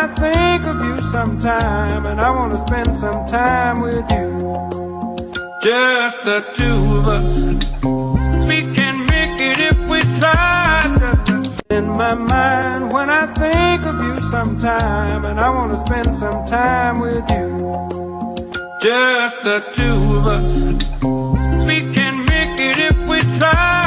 I think of you sometime, and I wanna spend some time with you. Just the two of us. We can make it if we try. Just in my mind when I think of you sometime, and I wanna spend some time with you. Just the two of us. We can make it if we try.